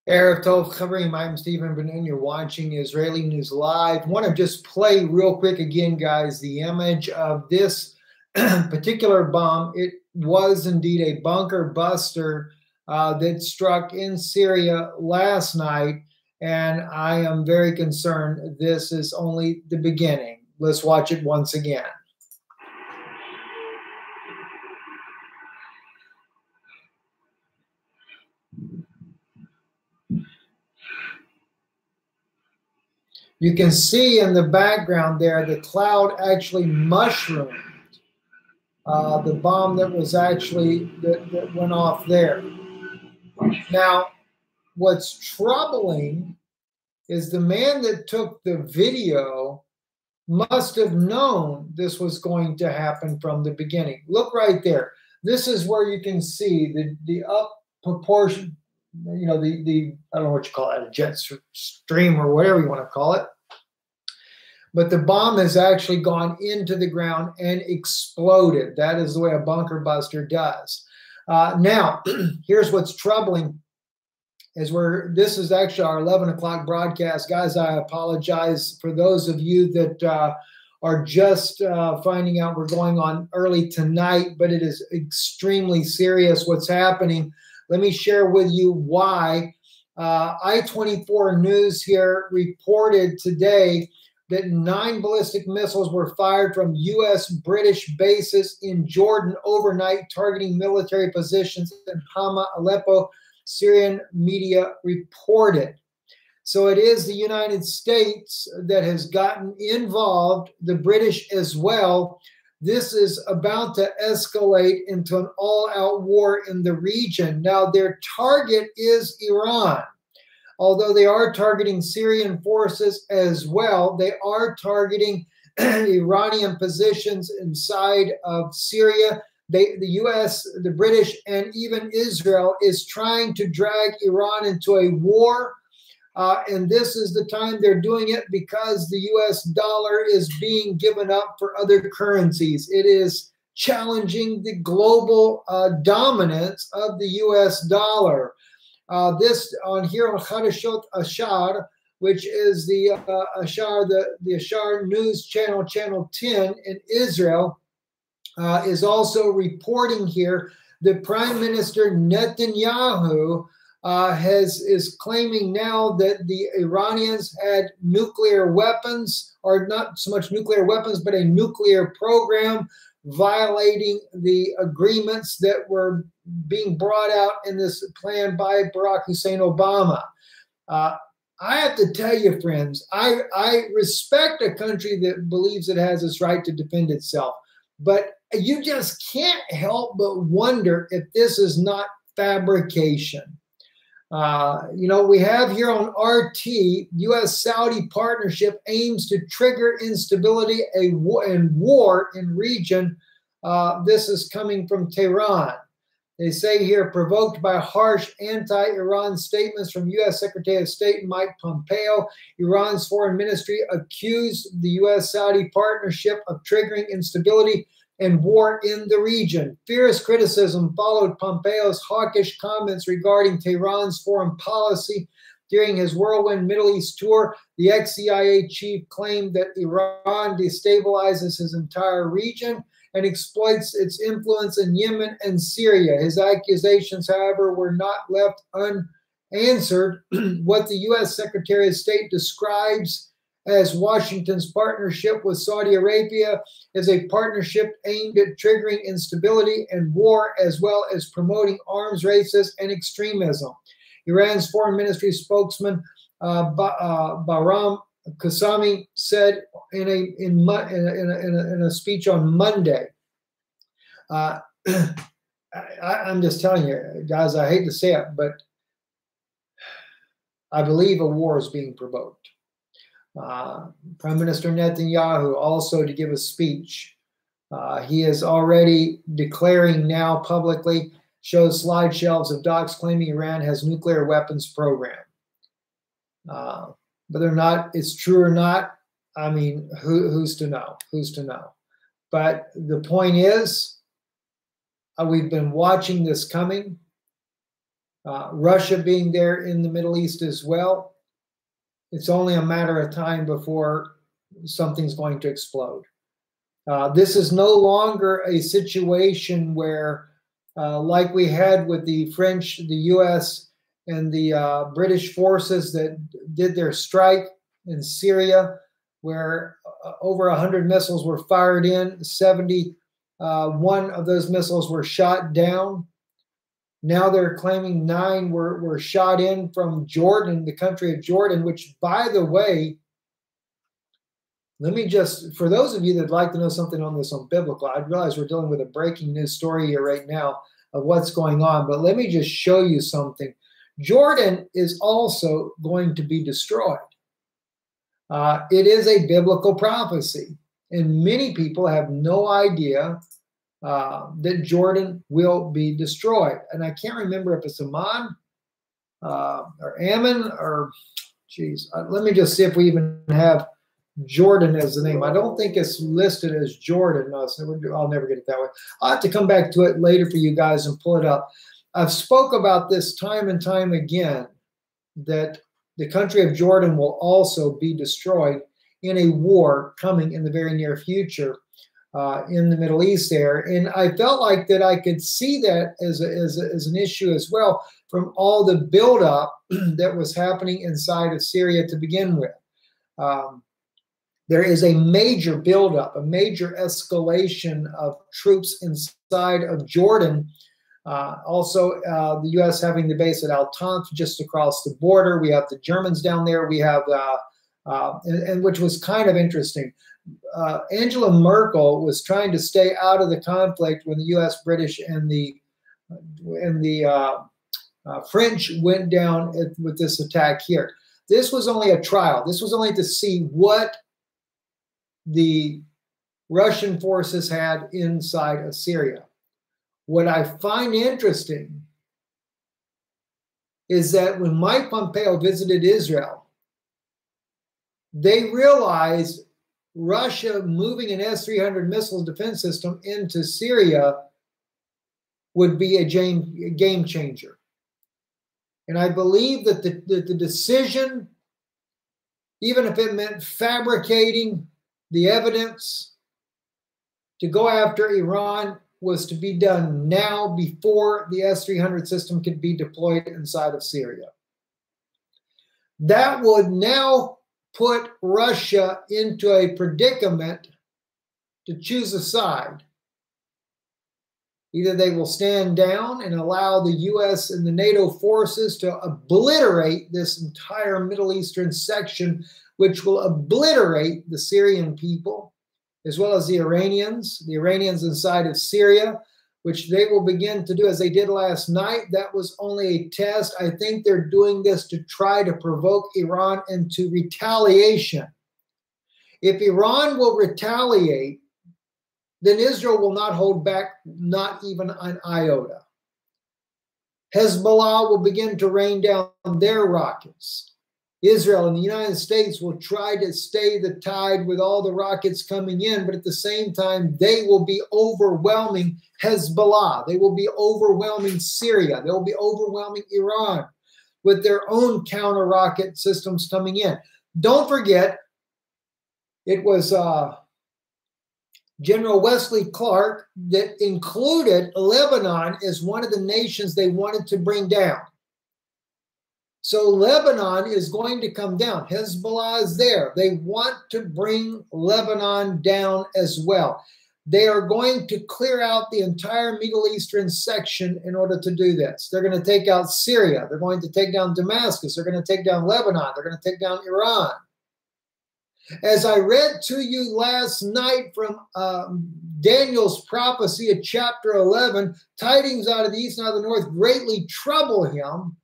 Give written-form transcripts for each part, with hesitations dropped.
Erev Tov, Chavrim. I'm Stephen Ben-Nun. You're watching Israeli News Live. I want to just play real quick again, guys, the image of this particular bomb. It was indeed a bunker buster that struck in Syria last night, and I am very concerned this is only the beginning. Let's watch it once again. You can see in the background there, the cloud actually mushroomed the bomb that was actually, that went off there. Now, what's troubling is the man that took the video must have known this was going to happen from the beginning. Look right there. This is where you can see the up proportion, you know, the I don't know what you call it, a jet stream or whatever you want to call it. But the bomb has actually gone into the ground and exploded. That is the way a bunker buster does. Now, here's what's troubling is this is actually our 11 o'clock broadcast. Guys, I apologize for those of you that are just finding out we're going on early tonight, but it is extremely serious what's happening. Let me share with you why. I-24 News here reported today that 9 ballistic missiles were fired from U.S.-British bases in Jordan overnight, targeting military positions in Hama, Aleppo, Syrian media reported. So it is the United States that has gotten involved, the British as well. This is about to escalate into an all-out war in the region. Now, their target is Iran. Although they are targeting Syrian forces as well, they are targeting Iranian positions inside of Syria. The U.S., the British, and even Israel is trying to drag Iran into a war. And this is the time they're doing it because the U.S. dollar is being given up for other currencies. It is challenging the global dominance of the U.S. dollar. This on here on Chadashot Ashar, which is the Ashar, the Ashar News Channel, Channel 10 in Israel, is also reporting here that Prime Minister Netanyahu is claiming now that the Iranians had nuclear weapons, or not so much nuclear weapons, but a nuclear program violating the agreements that were being brought out in this plan by Barack Hussein Obama. I have to tell you, friends, I respect a country that believes it has its right to defend itself, but you just can't help but wonder if this is not fabrication. You know, we have here on RT, U.S.-Saudi partnership aims to trigger instability and war in region. This is coming from Tehran. They say here, provoked by harsh anti-Iran statements from U.S. Secretary of State Mike Pompeo, Iran's foreign ministry accused the U.S.-Saudi partnership of triggering instability and war in the region. Fierce criticism followed Pompeo's hawkish comments regarding Tehran's foreign policy. During his whirlwind Middle East tour, the ex-CIA chief claimed that Iran destabilizes his entire region and exploits its influence in Yemen and Syria. His accusations, however, were not left unanswered. What the U.S. Secretary of State describes as Washington's partnership with Saudi Arabia is a partnership aimed at triggering instability and war, as well as promoting arms races and extremism. Iran's foreign ministry spokesman Bahram Qasemi said in a speech on Monday. I'm just telling you, guys, I hate to say it, but I believe a war is being provoked. Prime Minister Netanyahu also to give a speech. He is already declaring now publicly, shows slide shelves of docs claiming Iran has nuclear weapons program. Whether or not it's true or not, I mean, who's to know? Who's to know? But the point is, we've been watching this coming. Russia being there in the Middle East as well, it's only a matter of time before something's going to explode. This is no longer a situation where, like we had with the French, the U.S., and the British forces that did their strike in Syria, where over 100 missiles were fired in, 71 of those missiles were shot down. Now they're claiming 9 were shot in from Jordan, the country of Jordan, which, by the way, let me just, for those of you that'd like to know something on this on biblical, I realize we're dealing with a breaking news story here right now of what's going on, but let me just show you something. Jordan is also going to be destroyed. It is a biblical prophecy, and many people have no idea that Jordan will be destroyed. And I can't remember if it's Ammon or Ammon or, geez, let me just see if we even have Jordan as the name. I don't think it's listed as Jordan. No, I'll never get it that way. I'll have to come back to it later for you guys and pull it up. I've spoke about this time and time again, that the country of Jordan will also be destroyed in a war coming in the very near future in the Middle East there. And I felt like that I could see that as an issue as well from all the buildup that was happening inside of Syria to begin with. There is a major buildup, a major escalation of troops inside of Jordan. Also, the U.S. having the base at Al-Tanf just across the border. We have the Germans down there. We have, and which was kind of interesting. Angela Merkel was trying to stay out of the conflict when the U.S., British, and the French went down with this attack here. This was only a trial. This was only to see what the Russian forces had inside of Syria. What I find interesting is that when Mike Pompeo visited Israel, they realized Russia moving an S-300 missile defense system into Syria would be a game changer. And I believe that the decision, even if it meant fabricating the evidence to go after Iran, was to be done now before the S-300 system could be deployed inside of Syria. That would now put Russia into a predicament to choose a side. Either they will stand down and allow the U.S. and the NATO forces to obliterate this entire Middle Eastern section, which will obliterate the Syrian people, as well as the Iranians inside of Syria, which they will begin to do as they did last night. That was only a test. I think they're doing this to try to provoke Iran into retaliation. If Iran will retaliate, then Israel will not hold back, not even an iota. Hezbollah will begin to rain down their rockets. Israel and the United States will try to stay the tide with all the rockets coming in, but at the same time, they will be overwhelming Hezbollah. They will be overwhelming Syria. They will be overwhelming Iran with their own counter rocket systems coming in. Don't forget, it was General Wesley Clark that included Lebanon as one of the nations they wanted to bring down. So Lebanon is going to come down. Hezbollah is there. They want to bring Lebanon down as well. They are going to clear out the entire Middle Eastern section in order to do this. They're going to take out Syria. They're going to take down Damascus. They're going to take down Lebanon. They're going to take down Iran. As I read to you last night from Daniel's prophecy of chapter 11, tidings out of the east and out of the north greatly trouble him.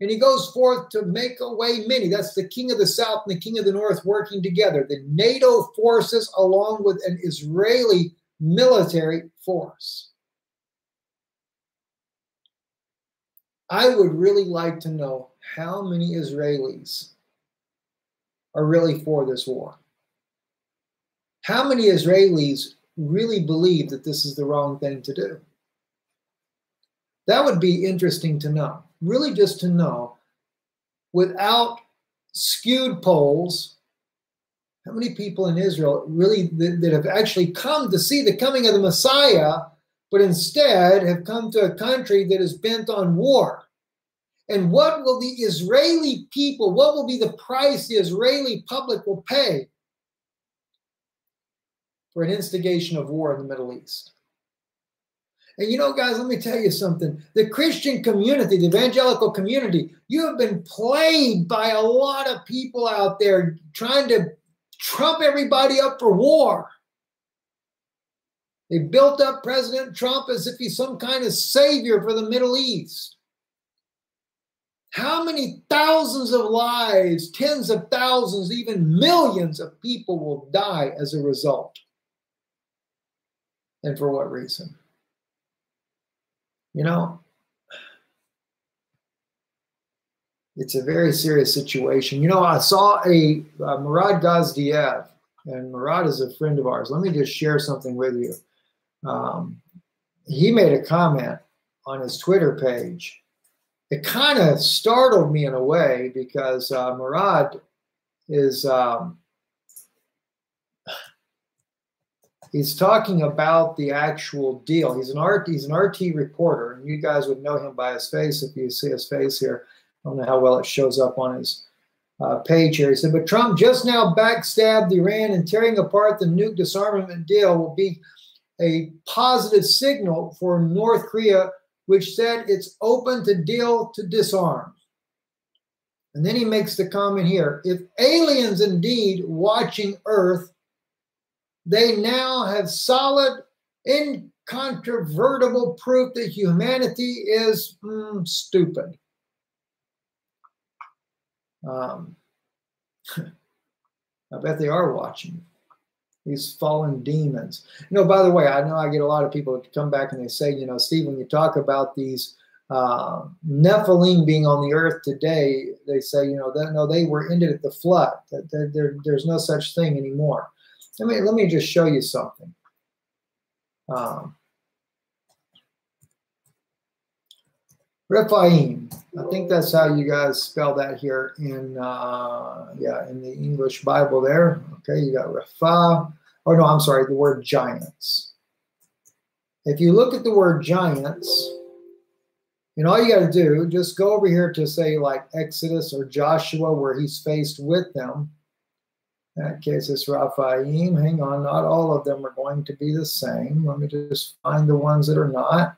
And he goes forth to make away many. That's the king of the south and the king of the north working together. The NATO forces along with an Israeli military force. I would really like to know how many Israelis are really for this war. How many Israelis really believe that this is the wrong thing to do? That would be interesting to know. really just to know, without skewed polls, how many people in Israel really that have actually come to see the coming of the Messiah, but instead have come to a country that is bent on war? And what will the Israeli people, what will be the price the Israeli public will pay for an instigation of war in the Middle East? And you know, guys, let me tell you something. The Christian community, the evangelical community, you have been played by a lot of people out there trying to trump everybody up for war. They built up President Trump as if he's some kind of savior for the Middle East. How many thousands of lives, tens of thousands, even millions of people will die as a result? And for what reason? You know, it's a very serious situation. You know, I saw a Murad Gazdiev, and Murad is a friend of ours. Let me just share something with you. He made a comment on his Twitter page. It kind of startled me in a way because Murad is he's talking about the actual deal. He's an RT reporter, and you guys would know him by his face if you see his face here. I don't know how well it shows up on his page here. He said, but Trump just now backstabbed Iran, and tearing apart the nuke disarmament deal will be a positive signal for North Korea, which said it's open to deal to disarm. And then he makes the comment here, if aliens indeed watching Earth, they now have solid, incontrovertible proof that humanity is stupid. I bet they are watching these fallen demons. You know, by the way, I know I get a lot of people that come back and they say, you know, Steve, when you talk about these Nephilim being on the earth today, they say, you know, that no, they were ended at the flood. There's no such thing anymore. Let me just show you something. Rephaim. I think that's how you guys spell that here in in the English Bible there. Okay, you got Repha. Oh no, I'm sorry, the word giants. If you look at the word giants, and all you got to do, just go over here to say like Exodus or Joshua where he's faced with them. In that case, it's Rephaim. Hang on, not all of them are going to be the same. Let me just find the ones that are not.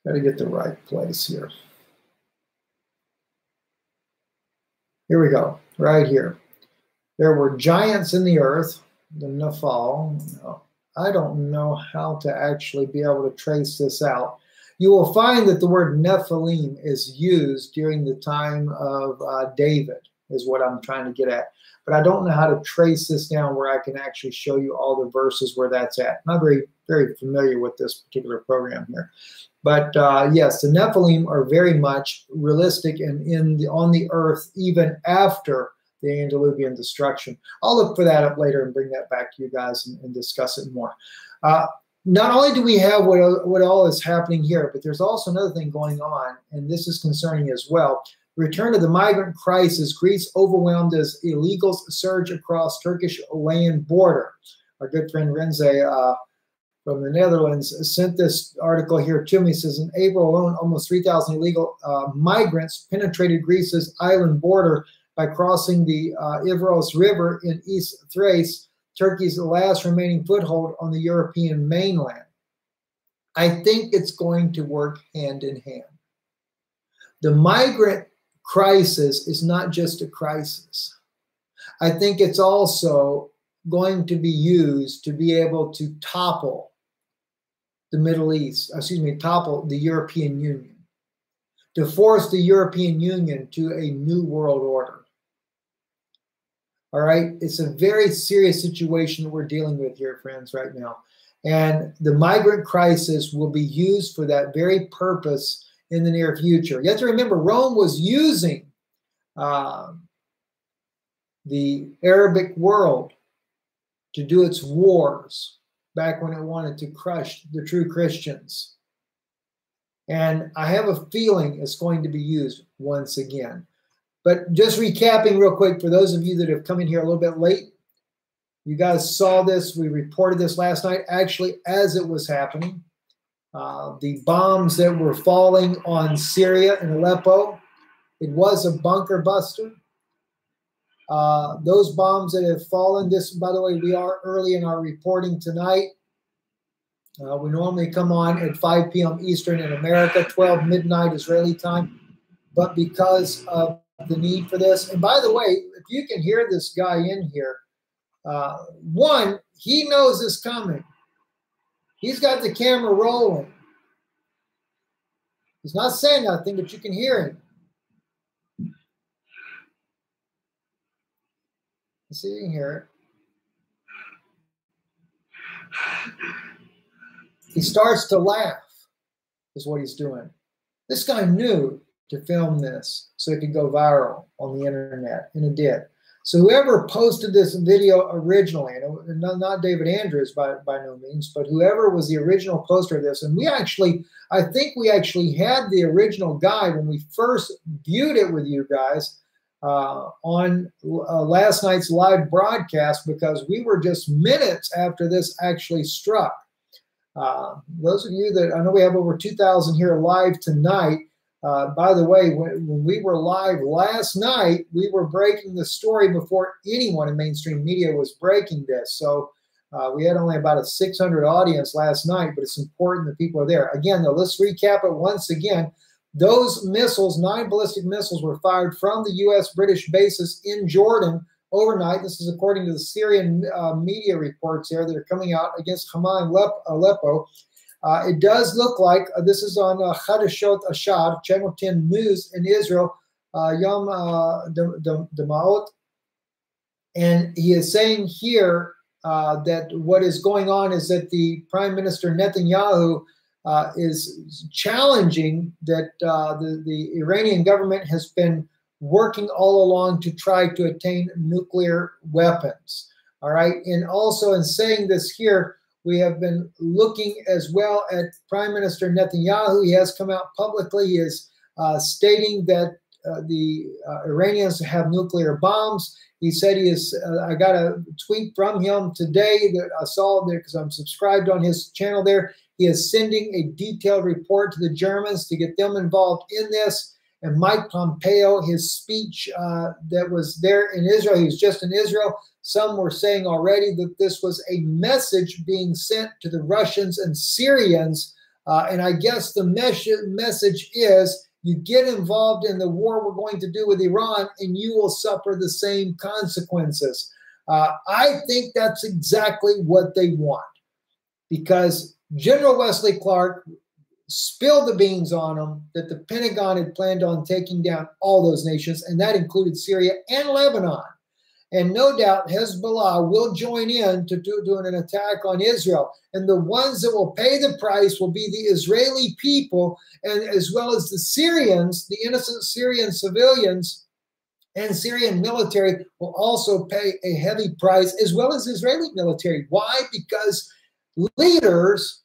Got to get the right place here. Here we go, right here. There were giants in the earth, the Nephal. I don't know how to actually be able to trace this out. You will find that the word Nephilim is used during the time of David, is what I'm trying to get at. But I don't know how to trace this down where I can actually show you all the verses where that's at. I'm not very familiar with this particular program here. But yes, the Nephilim are very much realistic and on the earth even after the antediluvian destruction. I'll look for that up later and bring that back to you guys and discuss it more. Not only do we have what all is happening here, but there's also another thing going on, and this is concerning as well. Return to the migrant crisis, Greece overwhelmed as illegals surge across Turkish land border. Our good friend Renze from the Netherlands sent this article here to me. It says, in April alone, almost 3,000 illegal migrants penetrated Greece's island border by crossing the Ivros River in East Thrace, Turkey's last remaining foothold on the European mainland. I think it's going to work hand in hand. The migrant crisis is not just a crisis. I think it's also going to be used to be able to topple the Middle East, topple the European Union, to force the European Union to a new world order. All right, it's a very serious situation that we're dealing with here, friends, right now. And the migrant crisis will be used for that very purpose in the near future. You have to remember, Rome was using the Arabic world to do its wars back when it wanted to crush the true Christians. And I have a feeling it's going to be used once again. But just recapping real quick, for those of you that have come in here a little bit late, you guys saw this. We reported this last night, actually, as it was happening. The bombs that were falling on Syria and Aleppo, it was a bunker buster. Those bombs that have fallen, this, by the way, we are early in our reporting tonight. We normally come on at 5 p.m. Eastern in America, 12 midnight Israeli time. But because of the need for this, and by the way, if you can hear this guy in here, one, he knows it's coming. He's got the camera rolling. He's not saying nothing, but you can hear him. Let's see if you can hear it. He starts to laugh, is what he's doing. This guy knew to film this so it could go viral on the internet, and it did. So whoever posted this video originally, and not David Andrews by no means, but whoever was the original poster of this, and I think we actually had the original guy when we first viewed it with you guys on last night's live broadcast, because we were just minutes after this actually struck. Those of you that, I know we have over 2,000 here live tonight. By the way, when we were live last night, we were breaking the story before anyone in mainstream media was breaking this. So we had only about a 600 audience last night, but it's important that people are there. Again, though, let's recap it once again. Those missiles, 9 ballistic missiles, were fired from the U.S.-British bases in Jordan overnight. This is according to the Syrian media reports here that are coming out against Hamas and Aleppo. It does look like, this is on Chadashot Ashad, Channel 10 News in Israel, Yom Damaot. And he is saying here that what is going on is that the Prime Minister Netanyahu is challenging that the Iranian government has been working all along to try to attain nuclear weapons. All right. And also in saying this here, we have been looking as well at Prime Minister Netanyahu. He has come out publicly. He is stating that the Iranians have nuclear bombs. He said he is, I got a tweet from him today that I saw there because I'm subscribed on his channel there. He is sending a detailed report to the Germans to get them involved in this. And Mike Pompeo, his speech that was there in Israel, he was just in Israel. Some were saying already that this was a message being sent to the Russians and Syrians. And I guess the message is, you get involved in the war we're going to do with Iran and you will suffer the same consequences. I think that's exactly what they want, because General Wesley Clark spilled the beans on them that the Pentagon had planned on taking down all those nations, and that included Syria and Lebanon. And no doubt Hezbollah will join in to doing an attack on Israel. And the ones that will pay the price will be the Israeli people, and as well as the Syrians, the innocent Syrian civilians and Syrian military will also pay a heavy price, as well as Israeli military. Why? Because leaders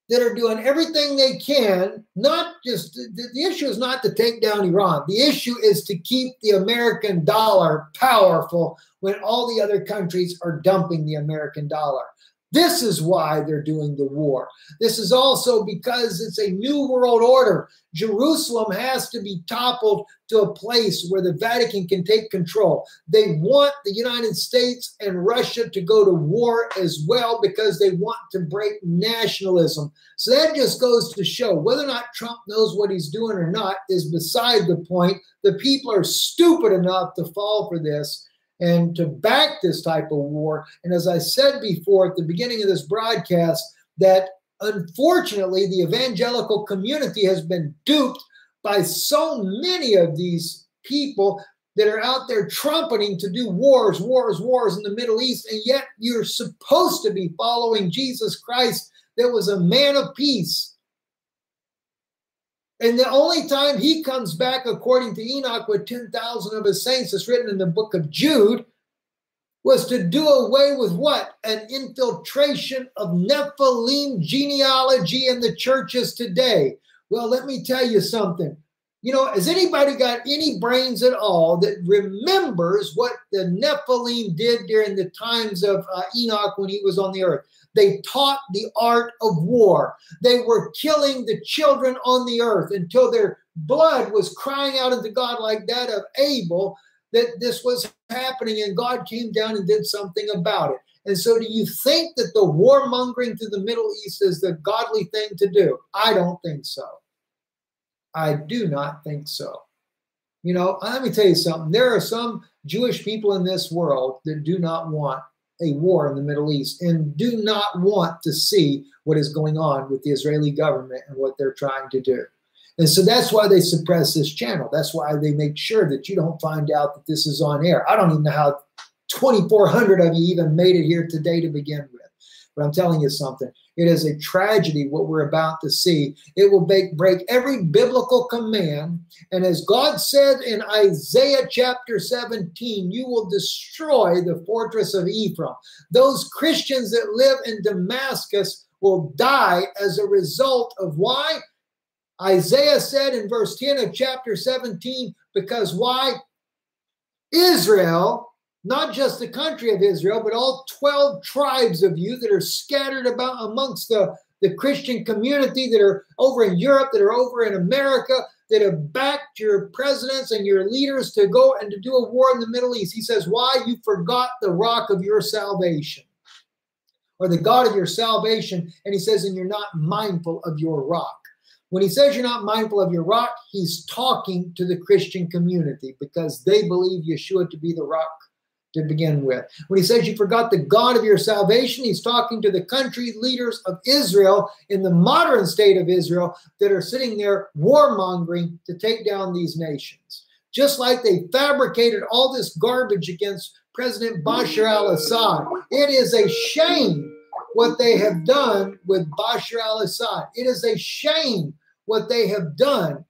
that are doing everything they can, not just, the issue is not to take down Iran. The issue is to keep the American dollar powerful when all the other countries are dumping the American dollar. This is why they're doing the war. This is also because it's a new world order. Jerusalem has to be toppled to a place where the Vatican can take control. They want the United States and Russia to go to war as well, because they want to break nationalism. So that just goes to show whether or not Trump knows what he's doing or not is beside the point. The people are stupid enough to fall for this and to back this type of war. And as I said before at the beginning of this broadcast, that unfortunately the evangelical community has been duped by so many of these people that are out there trumpeting to do wars in the Middle East, and yet you're supposed to be following Jesus Christ that was a man of peace. And the only time he comes back, according to Enoch, with 10,000 of his saints, as written in the book of Jude, was to do away with what? An infiltration of Nephilim genealogy in the churches today. Well, let me tell you something. You know, has anybody got any brains at all that remembers what the Nephilim did during the times of Enoch when he was on the earth? They taught the art of war. They were killing the children on the earth until their blood was crying out unto God like that of Abel, that this was happening, and God came down and did something about it. And so do you think that the warmongering to the Middle East is the godly thing to do? I don't think so. I do not think so. You know, let me tell you something. There are some Jewish people in this world that do not want a war in the Middle East and do not want to see what is going on with the Israeli government and what they're trying to do. And so that's why they suppress this channel. That's why they make sure that you don't find out that this is on air. I don't even know how 2,400 of you even made it here today to begin with. But I'm telling you something. It is a tragedy what we're about to see. It will break every biblical command. And as God said in Isaiah chapter 17, you will destroy the fortress of Ephraim. Those Christians that live in Damascus will die as a result of why? Isaiah said in verse 10 of chapter 17, because why? Israel, not just the country of Israel, but all 12 tribes of you that are scattered about amongst the Christian community that are over in Europe, that are over in America, that have backed your presidents and your leaders to go and to do a war in the Middle East. He says, why? You forgot the rock of your salvation, or the God of your salvation. And he says, and you're not mindful of your rock. When he says you're not mindful of your rock, he's talking to the Christian community because they believe Yeshua to be the rock to begin with. When he says you forgot the God of your salvation, he's talking to the country leaders of Israel in the modern state of Israel that are sitting there warmongering to take down these nations. Just like they fabricated all this garbage against President Bashar al-Assad. It is a shame what they have done with Bashar al-Assad. It is a shame what they have done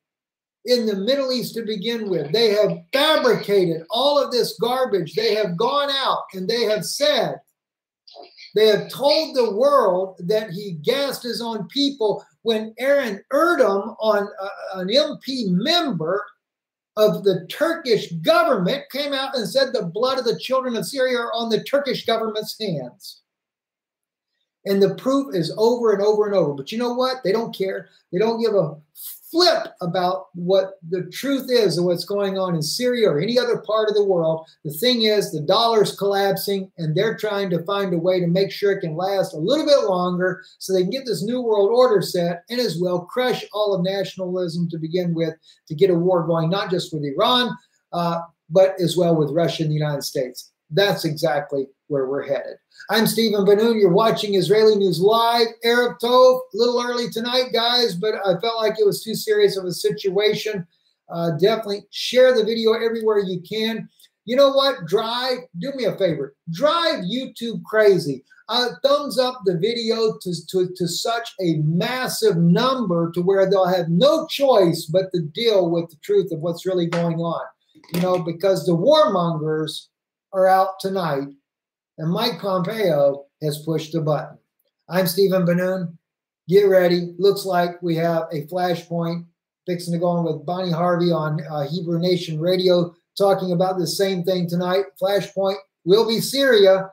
in the Middle East to begin with. They have fabricated all of this garbage. They have gone out and they have said, they have told the world that he gassed his own people when Aaron Erdem, on an MP member of the Turkish government, came out and said the blood of the children of Syria are on the Turkish government's hands. And the proof is over and over and over. But you know what? They don't care. They don't give a flip about what the truth is of what's going on in Syria or any other part of the world. The thing is, the dollar's collapsing, and they're trying to find a way to make sure it can last a little bit longer so they can get this new world order set and as well crush all of nationalism to begin with, to get a war going, not just with Iran, but as well with Russia and the United States. That's exactly where we're headed. I'm Stephen Ben-Nun. You're watching Israeli News Live. Erev Tov, a little early tonight, guys, but I felt like it was too serious of a situation. Definitely share the video everywhere you can. You know what? Do me a favor. Drive YouTube crazy. Thumbs up the video to such a massive number to where they'll have no choice but to deal with the truth of what's really going on. You know, because the warmongers are out tonight, and Mike Pompeo has pushed the button. I'm Stephen Ben-Nun. Get ready. Looks like we have a flashpoint fixing to go on with Bonnie Harvey on Hebrew Nation Radio, talking about the same thing tonight. Flashpoint will be Syria,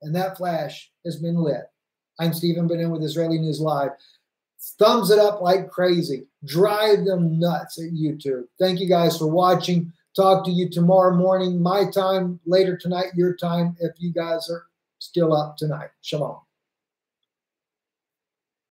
and that flash has been lit. I'm Stephen Ben-Nun with Israeli News Live. Thumbs it up like crazy. Drive them nuts at YouTube. Thank you guys for watching. Talk to you tomorrow morning, my time, later tonight, your time, if you guys are still up tonight. Shalom.